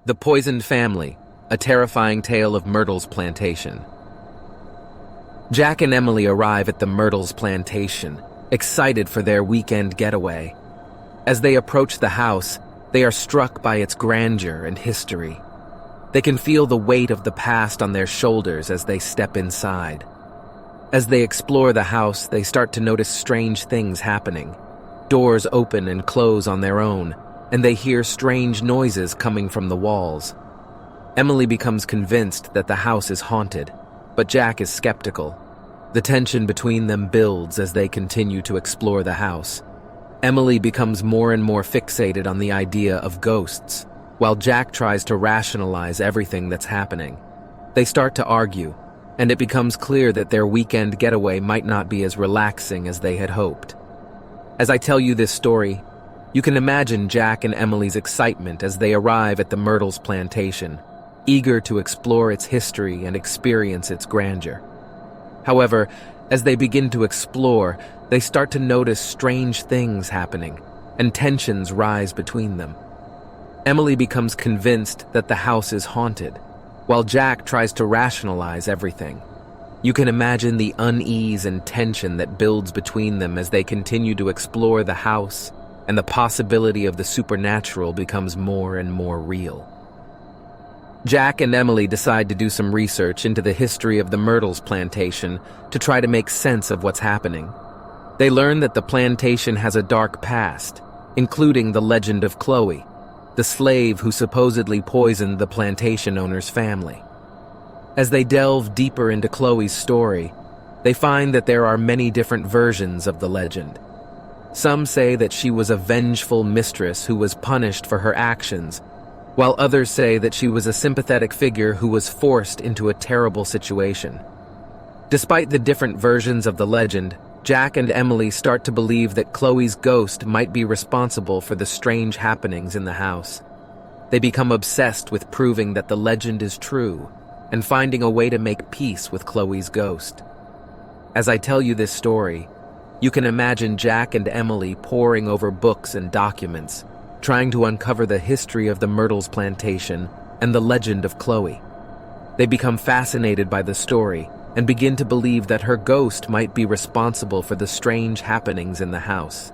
The Poisoned Family, a terrifying tale of Myrtles Plantation. Jack and Emily arrive at the Myrtles Plantation, excited for their weekend getaway. As they approach the house, they are struck by its grandeur and history. They can feel the weight of the past on their shoulders as they step inside. As they explore the house, they start to notice strange things happening. Doors open and close on their own, and they hear strange noises coming from the walls. Emily becomes convinced that the house is haunted, but Jack is skeptical. The tension between them builds as they continue to explore the house. Emily becomes more and more fixated on the idea of ghosts, while Jack tries to rationalize everything that's happening. They start to argue, and it becomes clear that their weekend getaway might not be as relaxing as they had hoped. As I tell you this story, you can imagine Jack and Emily's excitement as they arrive at the Myrtles Plantation, eager to explore its history and experience its grandeur. However, as they begin to explore, they start to notice strange things happening, and tensions rise between them. Emily becomes convinced that the house is haunted, while Jack tries to rationalize everything. You can imagine the unease and tension that builds between them as they continue to explore the house, and the possibility of the supernatural becomes more and more real. Jack and Emily decide to do some research into the history of the Myrtles Plantation to try to make sense of what's happening. They learn that the plantation has a dark past, including the legend of Chloe, the slave who supposedly poisoned the plantation owner's family. As they delve deeper into Chloe's story, they find that there are many different versions of the legend. Some say that she was a vengeful mistress who was punished for her actions, while others say that she was a sympathetic figure who was forced into a terrible situation. Despite the different versions of the legend, Jack and Emily start to believe that Chloe's ghost might be responsible for the strange happenings in the house. They become obsessed with proving that the legend is true and finding a way to make peace with Chloe's ghost. As I tell you this story, you can imagine Jack and Emily poring over books and documents, trying to uncover the history of the Myrtles Plantation and the legend of Chloe. They become fascinated by the story and begin to believe that her ghost might be responsible for the strange happenings in the house.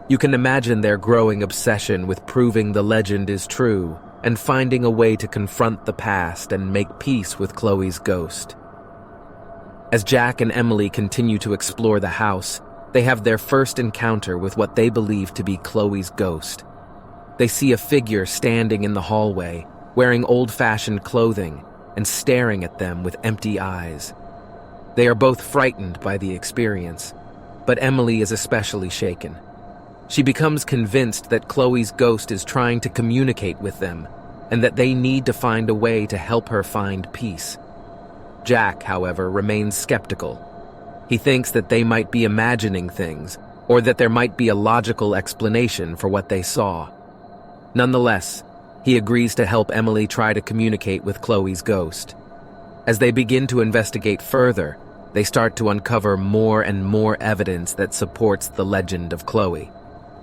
You can imagine their growing obsession with proving the legend is true and finding a way to confront the past and make peace with Chloe's ghost. As Jack and Emily continue to explore the house, they have their first encounter with what they believe to be Chloe's ghost. They see a figure standing in the hallway, wearing old-fashioned clothing and staring at them with empty eyes. They are both frightened by the experience, but Emily is especially shaken. She becomes convinced that Chloe's ghost is trying to communicate with them and that they need to find a way to help her find peace. Jack, however, remains skeptical. He thinks that they might be imagining things, or that there might be a logical explanation for what they saw. Nonetheless, he agrees to help Emily try to communicate with Chloe's ghost. As they begin to investigate further, they start to uncover more and more evidence that supports the legend of Chloe.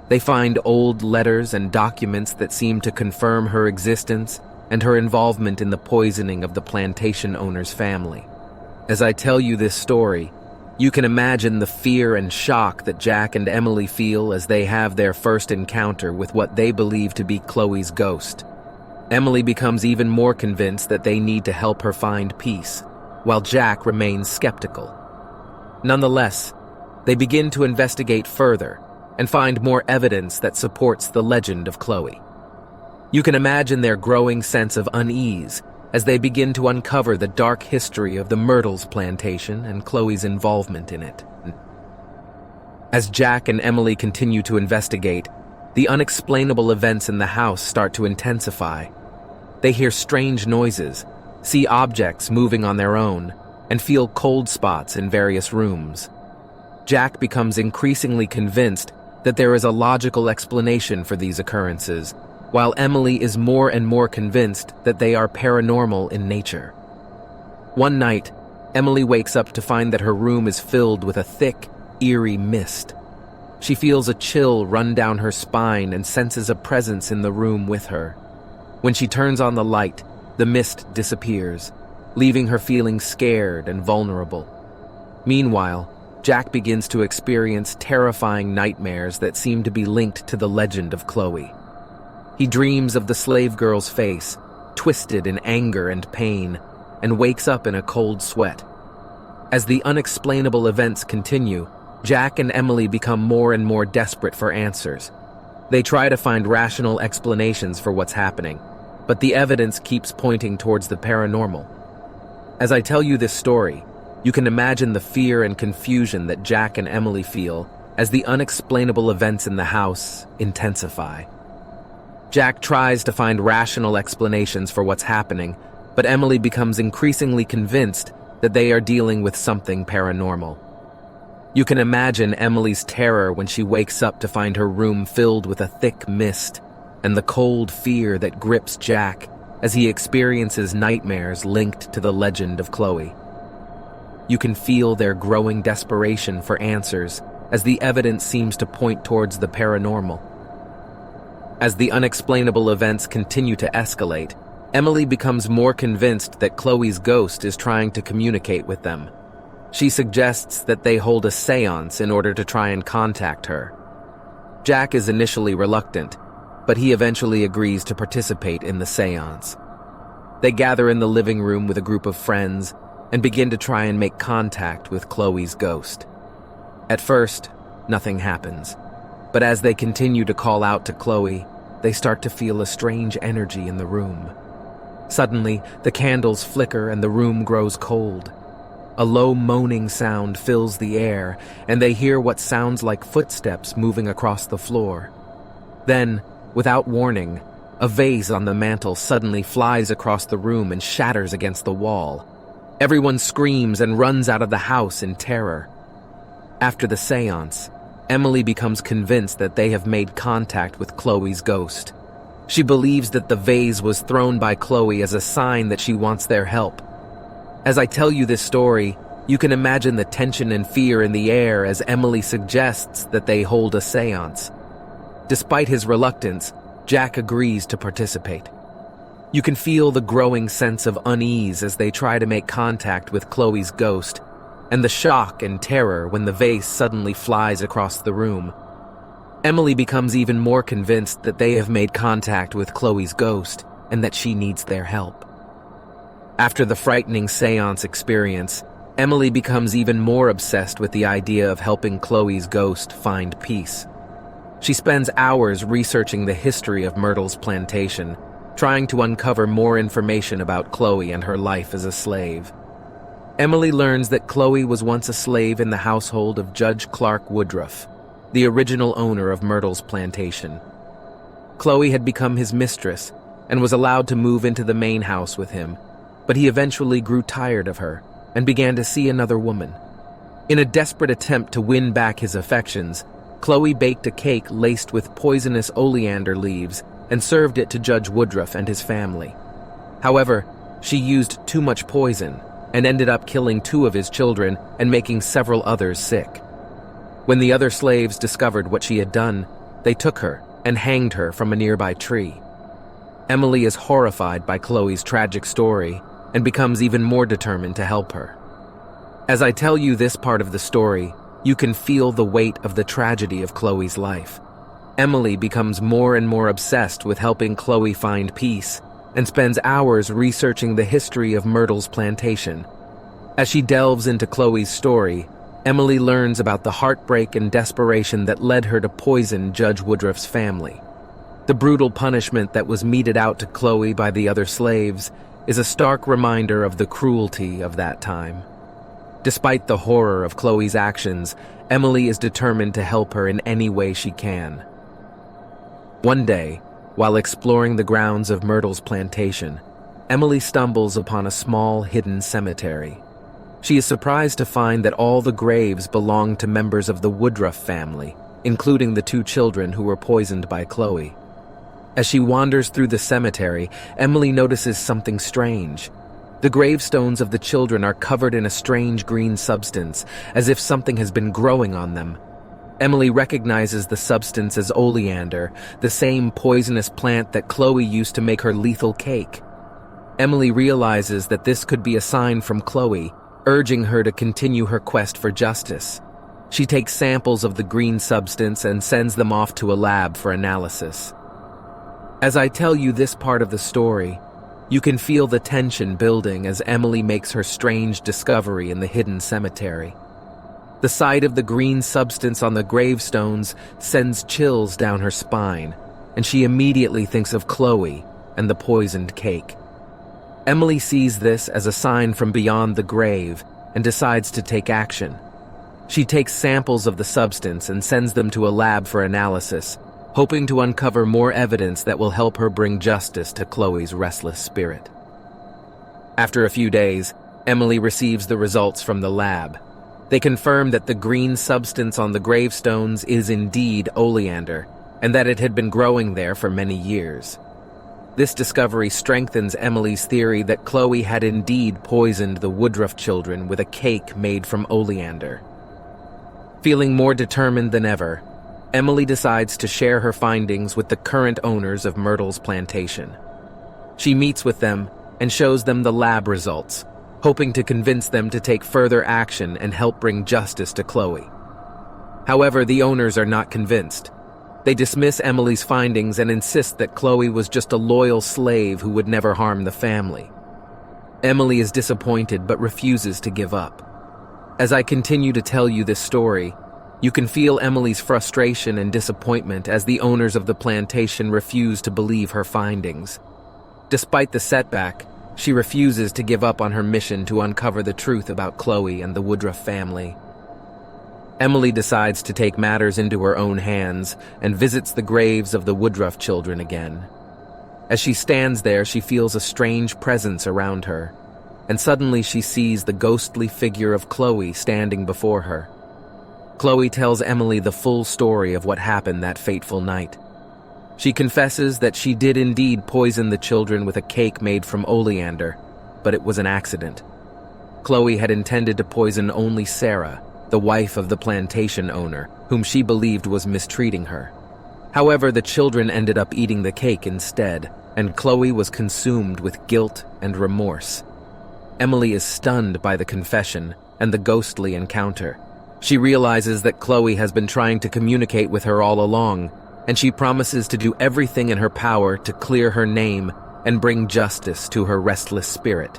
They find old letters and documents that seem to confirm her existence and her involvement in the poisoning of the plantation owner's family. As I tell you this story, you can imagine the fear and shock that Jack and Emily feel as they have their first encounter with what they believe to be Chloe's ghost. Emily becomes even more convinced that they need to help her find peace, while Jack remains skeptical. Nonetheless, they begin to investigate further and find more evidence that supports the legend of Chloe. You can imagine their growing sense of unease as they begin to uncover the dark history of the Myrtles Plantation and Chloe's involvement in it. As Jack and Emily continue to investigate, the unexplainable events in the house start to intensify. They hear strange noises, see objects moving on their own, and feel cold spots in various rooms. Jack becomes increasingly convinced that there is a logical explanation for these occurrences, while Emily is more and more convinced that they are paranormal in nature. One night, Emily wakes up to find that her room is filled with a thick, eerie mist. She feels a chill run down her spine and senses a presence in the room with her. When she turns on the light, the mist disappears, leaving her feeling scared and vulnerable. Meanwhile, Jack begins to experience terrifying nightmares that seem to be linked to the legend of Chloe. He dreams of the slave girl's face, twisted in anger and pain, and wakes up in a cold sweat. As the unexplainable events continue, Jack and Emily become more and more desperate for answers. They try to find rational explanations for what's happening, but the evidence keeps pointing towards the paranormal. As I tell you this story, you can imagine the fear and confusion that Jack and Emily feel as the unexplainable events in the house intensify. Jack tries to find rational explanations for what's happening, but Emily becomes increasingly convinced that they are dealing with something paranormal. You can imagine Emily's terror when she wakes up to find her room filled with a thick mist, and the cold fear that grips Jack as he experiences nightmares linked to the legend of Chloe. You can feel their growing desperation for answers as the evidence seems to point towards the paranormal. As the unexplainable events continue to escalate, Emily becomes more convinced that Chloe's ghost is trying to communicate with them. She suggests that they hold a seance in order to try and contact her. Jack is initially reluctant, but he eventually agrees to participate in the seance. They gather in the living room with a group of friends and begin to try and make contact with Chloe's ghost. At first, nothing happens, but as they continue to call out to Chloe, they start to feel a strange energy in the room. Suddenly, the candles flicker and the room grows cold. A low moaning sound fills the air, and they hear what sounds like footsteps moving across the floor. Then, without warning, a vase on the mantel suddenly flies across the room and shatters against the wall. Everyone screams and runs out of the house in terror. After the seance, Emily becomes convinced that they have made contact with Chloe's ghost. She believes that the vase was thrown by Chloe as a sign that she wants their help. As I tell you this story, you can imagine the tension and fear in the air as Emily suggests that they hold a seance. Despite his reluctance, Jack agrees to participate. You can feel the growing sense of unease as they try to make contact with Chloe's ghost, and the shock and terror when the vase suddenly flies across the room. Emily becomes even more convinced that they have made contact with Chloe's ghost and that she needs their help. After the frightening seance experience, Emily becomes even more obsessed with the idea of helping Chloe's ghost find peace. She spends hours researching the history of Myrtles' Plantation, trying to uncover more information about Chloe and her life as a slave. Emily learns that Chloe was once a slave in the household of Judge Clark Woodruff, the original owner of Myrtles' Plantation. Chloe had become his mistress and was allowed to move into the main house with him, but he eventually grew tired of her and began to see another woman. In a desperate attempt to win back his affections, Chloe baked a cake laced with poisonous oleander leaves and served it to Judge Woodruff and his family. However, she used too much poison and ended up killing 2 of his children and making several others sick. When the other slaves discovered what she had done, they took her and hanged her from a nearby tree. Emily is horrified by Chloe's tragic story and becomes even more determined to help her. As I tell you this part of the story, you can feel the weight of the tragedy of Chloe's life. Emily becomes more and more obsessed with helping Chloe find peace and spends hours researching the history of Myrtles' Plantation. As she delves into Chloe's story, Emily learns about the heartbreak and desperation that led her to poison Judge Woodruff's family. The brutal punishment that was meted out to Chloe by the other slaves is a stark reminder of the cruelty of that time. Despite the horror of Chloe's actions, Emily is determined to help her in any way she can. One day, while exploring the grounds of Myrtles' Plantation, Emily stumbles upon a small, hidden cemetery. She is surprised to find that all the graves belong to members of the Woodruff family, including the 2 children who were poisoned by Chloe. As she wanders through the cemetery, Emily notices something strange. The gravestones of the children are covered in a strange green substance, as if something has been growing on them. Emily recognizes the substance as oleander, the same poisonous plant that Chloe used to make her lethal cake. Emily realizes that this could be a sign from Chloe, urging her to continue her quest for justice. She takes samples of the green substance and sends them off to a lab for analysis. As I tell you this part of the story, you can feel the tension building as Emily makes her strange discovery in the hidden cemetery. The sight of the green substance on the gravestones sends chills down her spine, and she immediately thinks of Chloe and the poisoned cake. Emily sees this as a sign from beyond the grave and decides to take action. She takes samples of the substance and sends them to a lab for analysis, hoping to uncover more evidence that will help her bring justice to Chloe's restless spirit. After a few days, Emily receives the results from the lab. They confirm that the green substance on the gravestones is indeed oleander, and that it had been growing there for many years. This discovery strengthens Emily's theory that Chloe had indeed poisoned the Woodruff children with a cake made from oleander. Feeling more determined than ever, Emily decides to share her findings with the current owners of Myrtles Plantation. She meets with them and shows them the lab results, hoping to convince them to take further action and help bring justice to Chloe. However, the owners are not convinced. They dismiss Emily's findings and insist that Chloe was just a loyal slave who would never harm the family. Emily is disappointed but refuses to give up. As I continue to tell you this story, you can feel Emily's frustration and disappointment as the owners of the plantation refuse to believe her findings. Despite the setback, she refuses to give up on her mission to uncover the truth about Chloe and the Woodruff family. Emily decides to take matters into her own hands and visits the graves of the Woodruff children again. As she stands there, she feels a strange presence around her, and suddenly she sees the ghostly figure of Chloe standing before her. Chloe tells Emily the full story of what happened that fateful night. She confesses that she did indeed poison the children with a cake made from oleander, but it was an accident. Chloe had intended to poison only Sarah, the wife of the plantation owner, whom she believed was mistreating her. However, the children ended up eating the cake instead, and Chloe was consumed with guilt and remorse. Emily is stunned by the confession and the ghostly encounter. She realizes that Chloe has been trying to communicate with her all along, and she promises to do everything in her power to clear her name and bring justice to her restless spirit.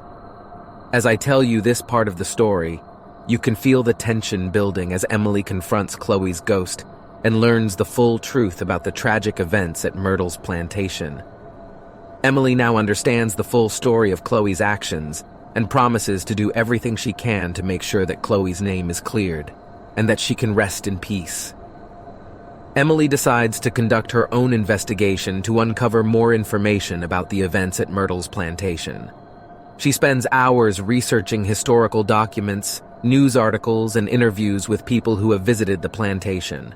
As I tell you this part of the story, you can feel the tension building as Emily confronts Chloe's ghost and learns the full truth about the tragic events at Myrtles Plantation. Emily now understands the full story of Chloe's actions and promises to do everything she can to make sure that Chloe's name is cleared and that she can rest in peace. Emily decides to conduct her own investigation to uncover more information about the events at Myrtles Plantation. She spends hours researching historical documents, news articles, and interviews with people who have visited the plantation.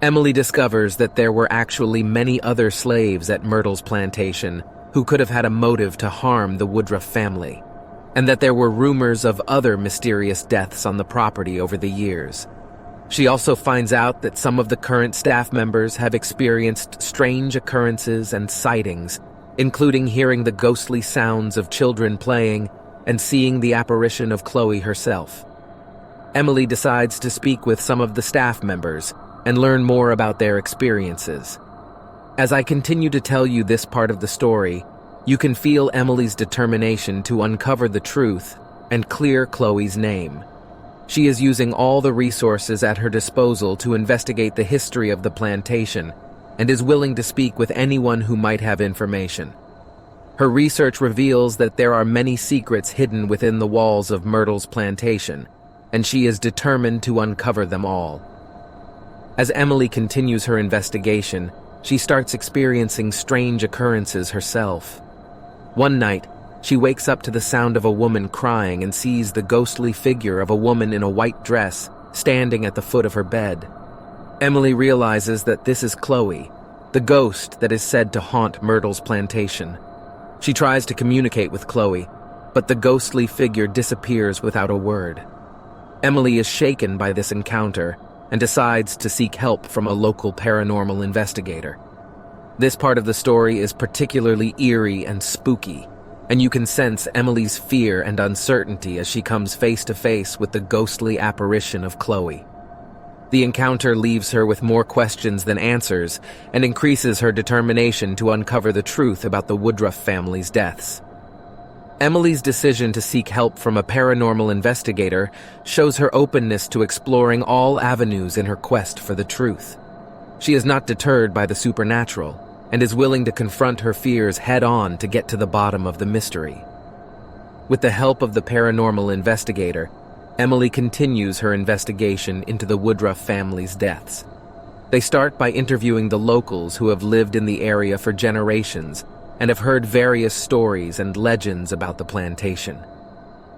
Emily discovers that there were actually many other slaves at Myrtles Plantation who could have had a motive to harm the Woodruff family, and that there were rumors of other mysterious deaths on the property over the years. She also finds out that some of the current staff members have experienced strange occurrences and sightings, including hearing the ghostly sounds of children playing and seeing the apparition of Chloe herself. Emily decides to speak with some of the staff members and learn more about their experiences. As I continue to tell you this part of the story, you can feel Emily's determination to uncover the truth and clear Chloe's name. She is using all the resources at her disposal to investigate the history of the plantation and is willing to speak with anyone who might have information. Her research reveals that there are many secrets hidden within the walls of Myrtles Plantation, and she is determined to uncover them all. As Emily continues her investigation, she starts experiencing strange occurrences herself. One night, she wakes up to the sound of a woman crying and sees the ghostly figure of a woman in a white dress standing at the foot of her bed. Emily realizes that this is Chloe, the ghost that is said to haunt Myrtles Plantation. She tries to communicate with Chloe, but the ghostly figure disappears without a word. Emily is shaken by this encounter and decides to seek help from a local paranormal investigator. This part of the story is particularly eerie and spooky, and you can sense Emily's fear and uncertainty as she comes face to face with the ghostly apparition of Chloe. The encounter leaves her with more questions than answers and increases her determination to uncover the truth about the Woodruff family's deaths. Emily's decision to seek help from a paranormal investigator shows her openness to exploring all avenues in her quest for the truth. She is not deterred by the supernatural and is willing to confront her fears head-on to get to the bottom of the mystery. With the help of the paranormal investigator, Emily continues her investigation into the Woodruff family's deaths. They start by interviewing the locals who have lived in the area for generations and have heard various stories and legends about the plantation.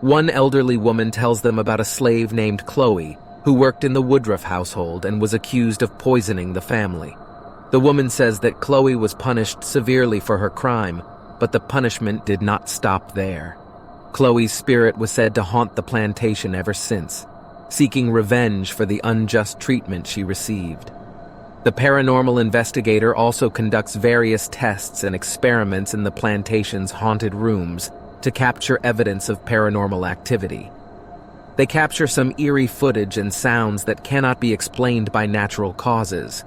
One elderly woman tells them about a slave named Chloe who worked in the Woodruff household and was accused of poisoning the family. The woman says that Chloe was punished severely for her crime, but the punishment did not stop there. Chloe's spirit was said to haunt the plantation ever since, seeking revenge for the unjust treatment she received. The paranormal investigator also conducts various tests and experiments in the plantation's haunted rooms to capture evidence of paranormal activity. They capture some eerie footage and sounds that cannot be explained by natural causes.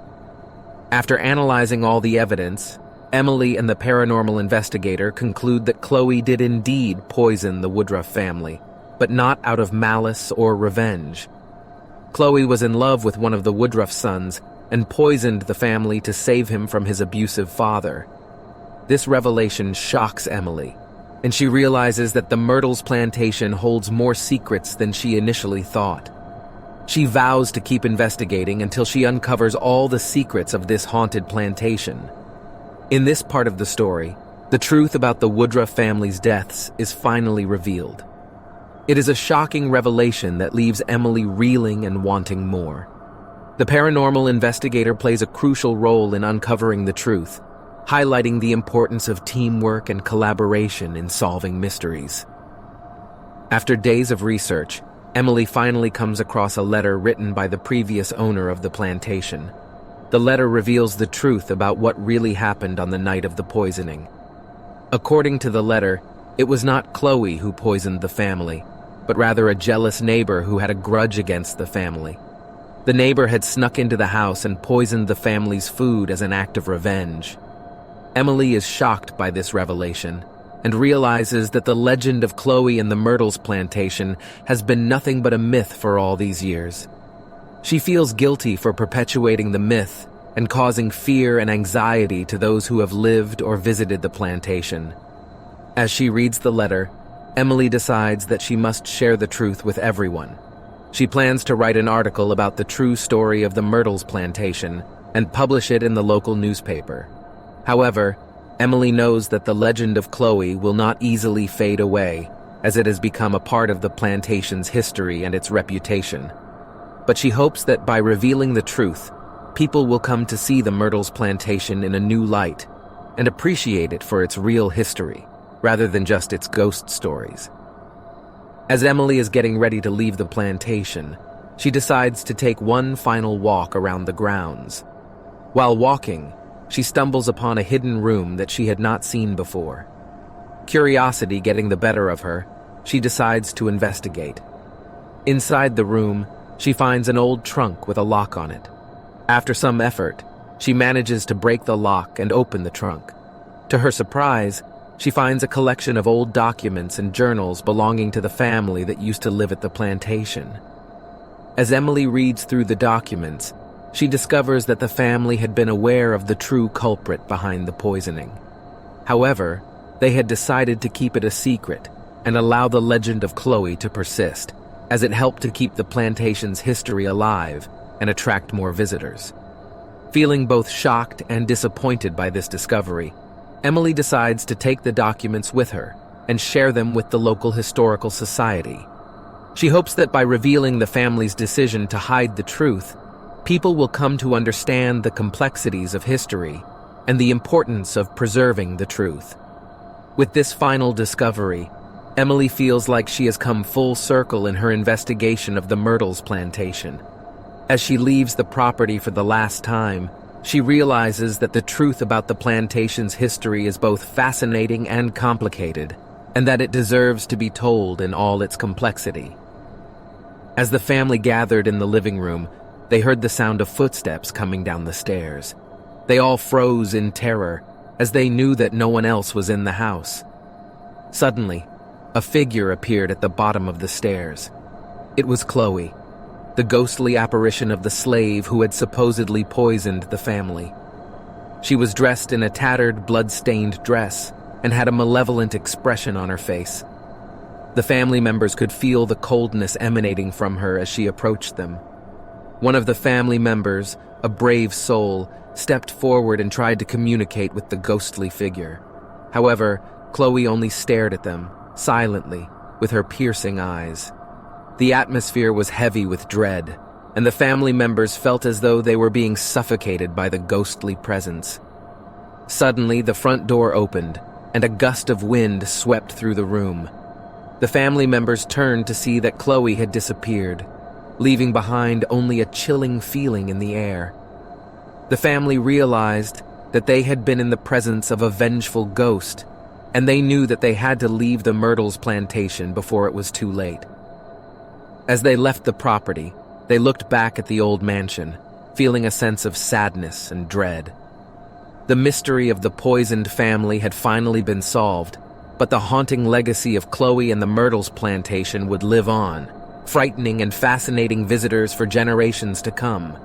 After analyzing all the evidence, Emily and the paranormal investigator conclude that Chloe did indeed poison the Woodruff family, but not out of malice or revenge. Chloe was in love with one of the Woodruff sons and poisoned the family to save him from his abusive father. This revelation shocks Emily, and she realizes that the Myrtles plantation holds more secrets than she initially thought. She vows to keep investigating until she uncovers all the secrets of this haunted plantation. In this part of the story, the truth about the Woodruff family's deaths is finally revealed. It is a shocking revelation that leaves Emily reeling and wanting more. The paranormal investigator plays a crucial role in uncovering the truth, highlighting the importance of teamwork and collaboration in solving mysteries. After days of research, Emily finally comes across a letter written by the previous owner of the plantation. The letter reveals the truth about what really happened on the night of the poisoning. According to the letter, it was not Chloe who poisoned the family, but rather a jealous neighbor who had a grudge against the family. The neighbor had snuck into the house and poisoned the family's food as an act of revenge. Emily is shocked by this revelation and realizes that the legend of Chloe and the Myrtles plantation has been nothing but a myth for all these years. She feels guilty for perpetuating the myth and causing fear and anxiety to those who have lived or visited the plantation. As she reads the letter, Emily decides that she must share the truth with everyone. She plans to write an article about the true story of the Myrtles plantation and publish it in the local newspaper. However, Emily knows that the legend of Chloe will not easily fade away, as it has become a part of the plantation's history and its reputation. But she hopes that by revealing the truth, people will come to see the Myrtles plantation in a new light and appreciate it for its real history, rather than just its ghost stories. As Emily is getting ready to leave the plantation, she decides to take one final walk around the grounds. While walking, she stumbles upon a hidden room that she had not seen before. Curiosity getting the better of her, she decides to investigate. Inside the room, she finds an old trunk with a lock on it. After some effort, she manages to break the lock and open the trunk. To her surprise, she finds a collection of old documents and journals belonging to the family that used to live at the plantation. As Emily reads through the documents, she discovers that the family had been aware of the true culprit behind the poisoning. However, they had decided to keep it a secret and allow the legend of Chloe to persist, as it helped to keep the plantation's history alive and attract more visitors. Feeling both shocked and disappointed by this discovery, Emily decides to take the documents with her and share them with the local historical society. She hopes that by revealing the family's decision to hide the truth, people will come to understand the complexities of history and the importance of preserving the truth. With this final discovery, Emily feels like she has come full circle in her investigation of the Myrtles plantation. As she leaves the property for the last time, she realizes that the truth about the plantation's history is both fascinating and complicated, and that it deserves to be told in all its complexity. As the family gathered in the living room, they heard the sound of footsteps coming down the stairs. They all froze in terror, as they knew that no one else was in the house. Suddenly, a figure appeared at the bottom of the stairs. It was Chloe, the ghostly apparition of the slave who had supposedly poisoned the family. She was dressed in a tattered, blood-stained dress and had a malevolent expression on her face. The family members could feel the coldness emanating from her as she approached them. One of the family members, a brave soul, stepped forward and tried to communicate with the ghostly figure. However, Chloe only stared at them, silently, with her piercing eyes. The atmosphere was heavy with dread, and the family members felt as though they were being suffocated by the ghostly presence. Suddenly, the front door opened, and a gust of wind swept through the room. The family members turned to see that Chloe had disappeared, leaving behind only a chilling feeling in the air. The family realized that they had been in the presence of a vengeful ghost, and they knew that they had to leave the Myrtles plantation before it was too late. As they left the property, they looked back at the old mansion, feeling a sense of sadness and dread. The mystery of the poisoned family had finally been solved, but the haunting legacy of Chloe and the Myrtles plantation would live on, frightening and fascinating visitors for generations to come.